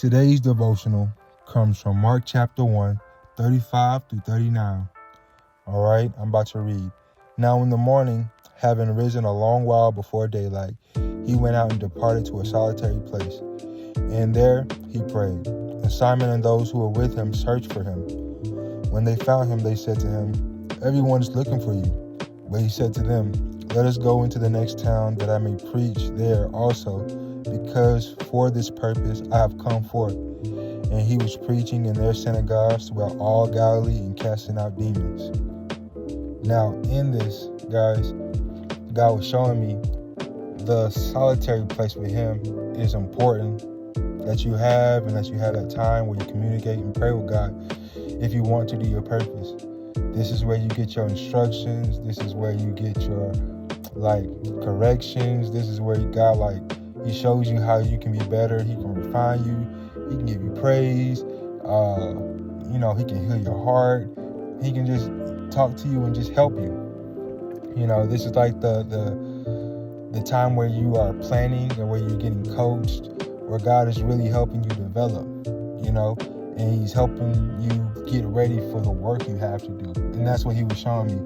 Today's devotional comes from Mark chapter 1, 35 through 39. All right, I'm about to read. Now in the morning, having risen a long while before daylight, he went out and departed to a solitary place. And there he prayed. And Simon and those who were with him searched for him. When they found him, they said to him, "Everyone is looking for you." But he said to them, "Let us go into the next town, that I may preach there also, because for this purpose I have come forth." And he was preaching in their synagogues throughout all Galilee and casting out demons. Now in this, guys, God was showing me the solitary place with him is important, that you have that time where you communicate and pray with God if you want to do your purpose. This is where you get your instructions. This is where you get your corrections. This is where God he shows you how you can be better. He can refine you. He can give you praise. He can heal your heart. He can just talk to you and just help you. This is like the time where you are planning and where you're getting coached, where God is really helping you develop, and he's helping you get ready for the work you have to do. And that's what he was showing me.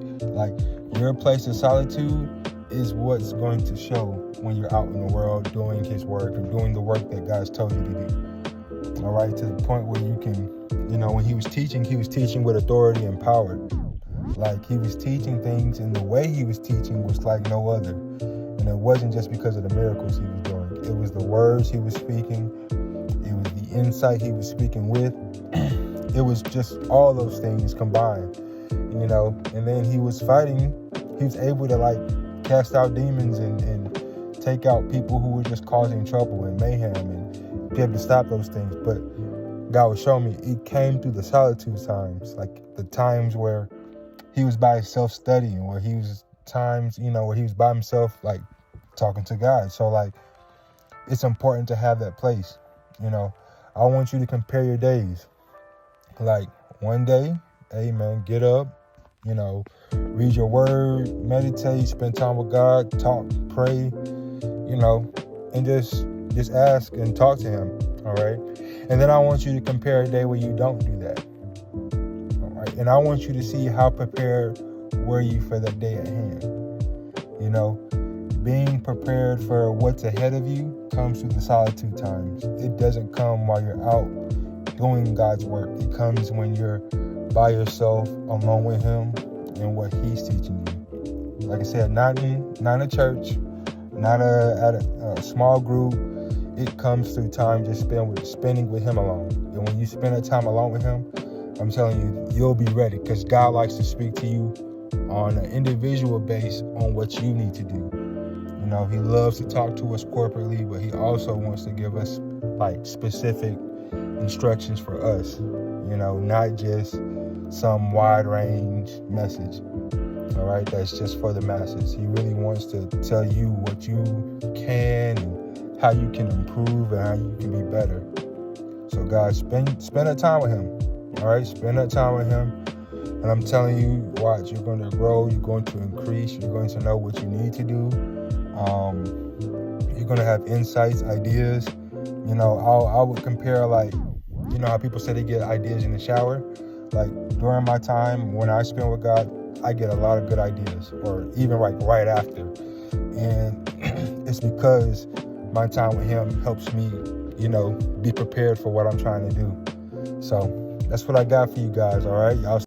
Your place of solitude is what's going to show when you're out in the world doing his work or doing the work that God's told you to do. All right, to the point where you can, when he was teaching with authority and power. He was teaching things, and the way he was teaching was like no other. And it wasn't just because of the miracles he was doing. It was the words he was speaking. It was the insight he was speaking with. It was just all those things combined, And then he was fighting. He was able to cast out demons and take out people who were just causing trouble and mayhem and be able to stop those things. But God was showing me it came through the solitude times, the times where he was by himself studying, where he was times, where he was by himself, talking to God. So it's important to have that place. I want you to compare your days. One day, amen, get up, read your word, meditate, spend time with God, talk, pray, and just ask and talk to him. All right. And then I want you to compare a day where you don't do that. All right. And I want you to see how prepared were you for that day at hand. Being prepared for what's ahead of you comes through the solitude times. It doesn't come while you're out doing God's work. It comes when you're by yourself, alone with him and what he's teaching you. Like I said, not in a church, not at a small group. It comes through time just spending with him alone. And when you spend that time alone with him, I'm telling you, you'll be ready, because God likes to speak to you on an individual base on what you need to do. He loves to talk to us corporately, but he also wants to give us specific instructions for us, not just some wide range message. All right, that's just for the masses. He really wants to tell you what you can and how you can improve and how you can be better. So guys, spend that time with him. All right, spend that time with him. And I'm telling you, watch, you're going to grow, you're going to increase, you're going to know what you need to do. You're going to have insights, ideas. I would compare how people say they get ideas in the shower. During my time when I spend with God, I get a lot of good ideas, or even right after. And it's because my time with him helps me, be prepared for what I'm trying to do. So that's what I got for you guys. All right, y'all.